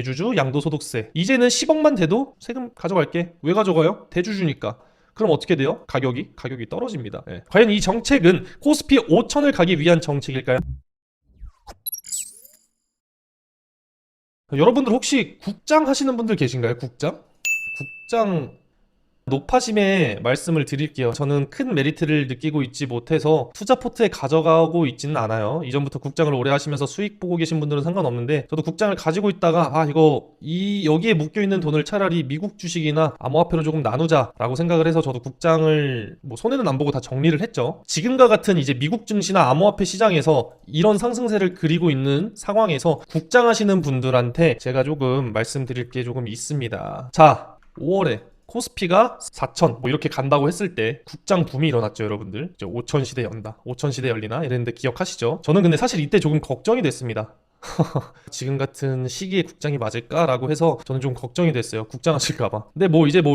대주주 양도소득세. 이제는 10억만 돼도 세금 가져갈게. 왜 가져가요? 대주주니까. 그럼 어떻게 돼요? 가격이 떨어집니다. 예. 과연 이 정책은 코스피 5천을 가기 위한 정책일까요? 여러분들 혹시 국장 하시는 분들 계신가요? 국장 노파심에 말씀을 드릴게요. 저는 큰 메리트를 느끼고 있지 못해서 투자 포트에 가져가고 있지는 않아요. 이전부터 국장을 오래 하시면서 수익 보고 계신 분들은 상관없는데, 저도 국장을 가지고 있다가 여기에 묶여 있는 돈을 차라리 미국 주식이나 암호화폐로 조금 나누자라고 생각을 해서 저도 국장을 손해는 안 보고 다 정리를 했죠. 지금과 같은 이제 미국 증시나 암호화폐 시장에서 이런 상승세를 그리고 있는 상황에서 국장하시는 분들한테 제가 조금 말씀드릴 게 조금 있습니다. 자, 5월에 코스피가 4천 이렇게 간다고 했을 때 국장 붐이 일어났죠. 여러분들 이제 5천 시대 연다, 5천 시대 열리나 이랬는데 기억하시죠? 저는 근데 사실 이때 조금 걱정이 됐습니다. 지금 같은 시기에 국장이 맞을까라고 해서 저는 좀 걱정이 됐어요. 국장하실까봐. 근데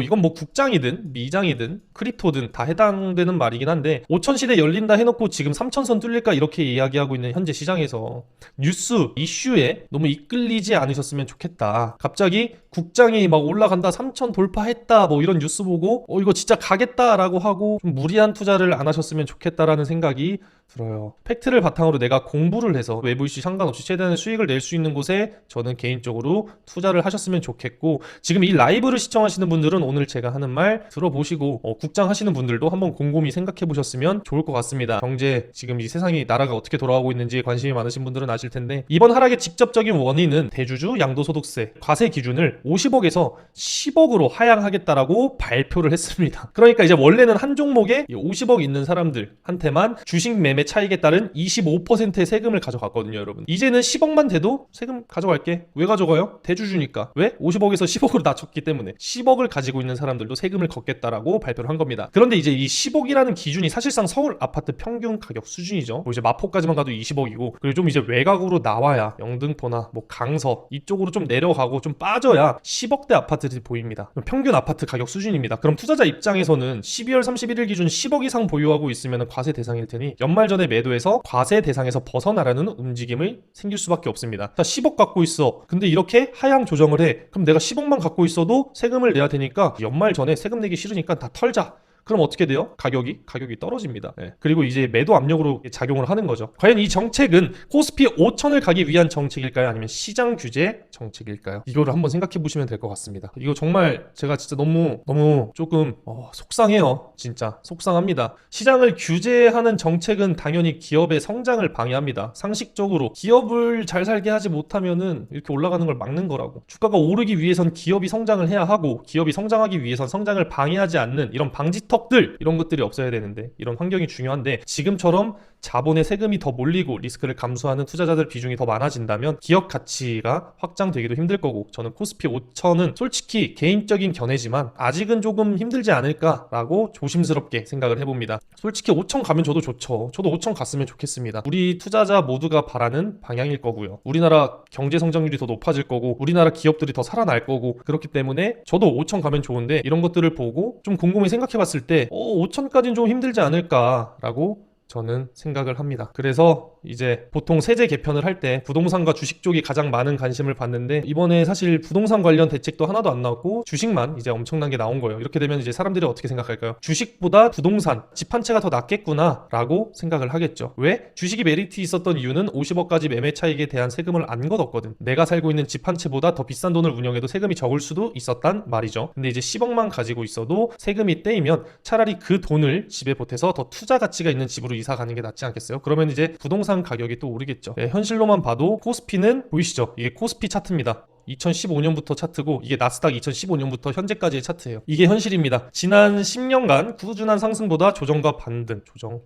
이건 국장이든 미장이든 크립토든 다 해당되는 말이긴 한데, 5천 시대 열린다 해놓고 지금 3천선 뚫릴까 이렇게 이야기하고 있는 현재 시장에서 뉴스 이슈에 너무 이끌리지 않으셨으면 좋겠다. 갑자기 국장이 막 올라간다, 3천 돌파했다 이런 뉴스 보고 이거 진짜 가겠다라고 하고 좀 무리한 투자를 안 하셨으면 좋겠다라는 생각이 들어요. 팩트를 바탕으로 내가 공부를 해서 외부 이슈 상관없이 최대한의 수익을 낼 수 있는 곳에 저는 개인적으로 투자를 하셨으면 좋겠고, 지금 이 라이브를 시청하시는 분들은 오늘 제가 하는 말 들어보시고 국장 하시는 분들도 한번 곰곰이 생각해 보셨으면 좋을 것 같습니다. 경제, 지금 이 세상이 나라가 어떻게 돌아가고 있는지 관심이 많으신 분들은 아실 텐데, 이번 하락의 직접적인 원인은 대주주 양도소득세 과세 기준을 50억에서 10억으로 하향하겠다라고 발표를 했습니다. 그러니까 이제 원래는 한 종목에 50억 있는 사람들한테만 주식 매매 차익에 따른 25%의 세금을 가져갔거든요. 여러분, 이제는 10억만 돼도 세금 가져갈게. 왜 가져가요? 대주주니까. 왜? 50억에서 10억으로 낮췄기 때문에 10억을 가지고 있는 사람들도 세금을 걷겠다라고 발표를 한 겁니다. 그런데 이제 이 10억이라는 기준이 사실상 서울 아파트 평균 가격 수준이죠. 이제 마포까지만 가도 20억이고, 그리고 좀 이제 외곽으로 나와야 영등포나 강서 이쪽으로 좀 내려가고 좀 빠져야 10억대 아파트들이 보입니다. 평균 아파트 가격 수준입니다. 그럼 투자자 입장에서는 12월 31일 기준 10억 이상 보유하고 있으면 과세 대상일 테니 연말 전에 매도해서 과세 대상에서 벗어나라는 움직임을 생길 수밖에 없습니다. 자, 10억 갖고 있어. 근데 이렇게 하향 조정을 해. 그럼 내가 10억만 갖고 있어도 세금을 내야 되니까 연말 전에 세금 내기 싫으니까 다 털자. 그럼 어떻게 돼요? 가격이 떨어집니다. 그리고 이제 매도 압력으로 작용을 하는 거죠. 과연 이 정책은 코스피 5천을 가기 위한 정책일까요? 아니면 시장 규제 정책일까요? 이거를 한번 생각해 보시면 될 것 같습니다. 이거 정말 제가 진짜 너무 조금 속상해요. 진짜 속상합니다. 시장을 규제하는 정책은 당연히 기업의 성장을 방해합니다. 상식적으로 기업을 잘 살게 하지 못하면은 이렇게 올라가는 걸 막는 거라고. 주가가 오르기 위해선 기업이 성장을 해야 하고, 기업이 성장하기 위해선 성장을 방해하지 않는 이런 방지턱 이런 것들이 없어야 되는데, 이런 환경이 중요한데, 지금처럼 자본의 세금이 더 몰리고 리스크를 감수하는 투자자들 비중이 더 많아진다면 기업 가치가 확장되기도 힘들 거고, 저는 코스피 5천은 솔직히 개인적인 견해지만 아직은 조금 힘들지 않을까라고 조심스럽게 생각을 해봅니다. 솔직히 5천 가면 저도 좋죠. 저도 5천 갔으면 좋겠습니다. 우리 투자자 모두가 바라는 방향일 거고요. 우리나라 경제 성장률이 더 높아질 거고, 우리나라 기업들이 더 살아날 거고, 그렇기 때문에 저도 5천 가면 좋은데, 이런 것들을 보고 좀 곰곰이 생각해봤을 때 5천까지는 좀 힘들지 않을까라고 저는 생각을 합니다. 그래서 이제 보통 세제 개편을 할 때 부동산과 주식 쪽이 가장 많은 관심을 받는데, 이번에 사실 부동산 관련 대책도 하나도 안 나왔고 주식만 이제 엄청난 게 나온 거예요. 이렇게 되면 이제 사람들이 어떻게 생각할까요? 주식보다 부동산, 집 한 채가 더 낫겠구나 라고 생각을 하겠죠. 왜? 주식이 메리트 있었던 이유는 50억까지 매매 차익에 대한 세금을 안 걷었거든. 내가 살고 있는 집 한 채보다 더 비싼 돈을 운영해도 세금이 적을 수도 있었단 말이죠. 근데 이제 10억만 가지고 있어도 세금이 떼이면 차라리 그 돈을 집에 보태서 더 투자 가치가 있는 집으로 이사 가는 게 낫지 않겠어요? 그러면 이제 부동산 가격이 또 오르겠죠. 현실로만 봐도 코스피는 보이시죠? 이게 코스피 차트입니다. 2015년부터 차트고, 이게 나스닥 2015년부터 현재까지의 차트예요. 이게 현실입니다. 지난 10년간 꾸준한 상승보다 조정과 반등, 조정,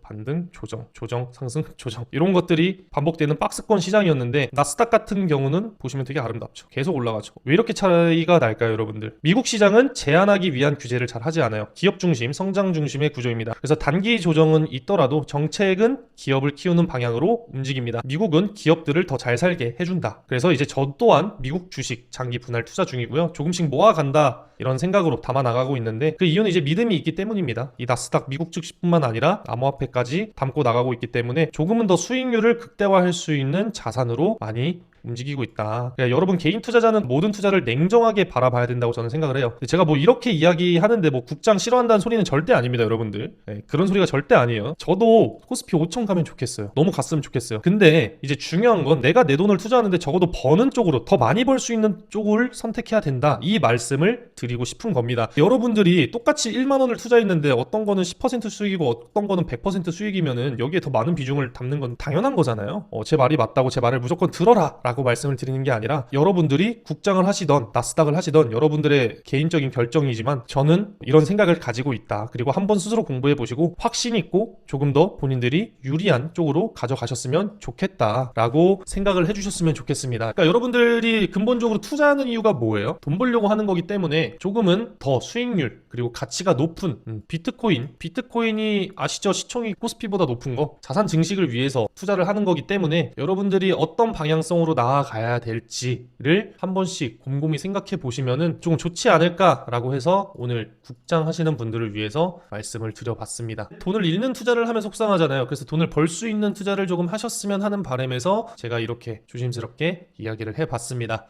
상승, 조정, 이런 것들이 반복되는 박스권 시장이었는데, 나스닥 같은 경우는 보시면 되게 아름답죠. 계속 올라가죠. 왜 이렇게 차이가 날까요, 여러분들? 미국 시장은 제한하기 위한 규제를 잘 하지 않아요. 기업 중심, 성장 중심의 구조입니다. 그래서 단기 조정은 있더라도 정책은 기업을 키우는 방향으로 움직입니다. 미국은 기업들을 더 잘 살게 해준다. 그래서 이제 저 또한 미국 주식 장기 분할 투자 중이고요. 조금씩 모아간다, 이런 생각으로 담아 나가고 있는데, 그 이유는 이제 믿음이 있기 때문입니다. 이 나스닥 미국 증시뿐만 아니라 암호화폐까지 담고 나가고 있기 때문에 조금은 더 수익률을 극대화할 수 있는 자산으로 많이 움직이고 있다. 그러니까 여러분 개인 투자자는 모든 투자를 냉정하게 바라봐야 된다고 저는 생각을 해요. 제가 뭐 이렇게 이야기하는데 뭐 국장 싫어한다는 소리는 절대 아닙니다, 여러분들. 네, 그런 소리가 절대 아니에요. 저도 코스피 5천 가면 좋겠어요. 너무 갔으면 좋겠어요. 근데 이제 중요한 건 내가 내 돈을 투자하는데 적어도 버는 쪽으로 더 많이 벌 수 있는 쪽을 선택해야 된다. 이 말씀을 드리고 싶은 겁니다. 여러분들이 똑같이 1만 원을 투자했는데 어떤 거는 10% 수익이고 어떤 거는 100% 수익이면은 여기에 더 많은 비중을 담는 건 당연한 거잖아요. 제 말이 맞다고 제 말을 무조건 들어라 라고 말씀을 드리는 게 아니라 여러분들이 국장을 하시던 나스닥을 하시던 여러분들의 개인적인 결정이지만 저는 이런 생각을 가지고 있다. 그리고 한번 스스로 공부해 보시고 확신 있고 조금 더 본인들이 유리한 쪽으로 가져가셨으면 좋겠다라고 생각을 해주셨으면 좋겠습니다. 그러니까 여러분들이 근본적으로 투자하는 이유가 뭐예요? 돈 벌려고 하는 거기 때문에 조금은 더 수익률 그리고 가치가 높은 비트코인이 아시죠? 시총이 코스피보다 높은 거 자산 증식을 위해서 투자를 하는 거기 때문에 여러분들이 어떤 방향성으로 나아가야 될지를 한 번씩 곰곰이 생각해 보시면은 조금 좋지 않을까라고 해서 오늘 국장 하시는 분들을 위해서 말씀을 드려봤습니다. 돈을 잃는 투자를 하면 속상하잖아요. 그래서 돈을 벌 수 있는 투자를 조금 하셨으면 하는 바람에서 제가 이렇게 조심스럽게 이야기를 해봤습니다.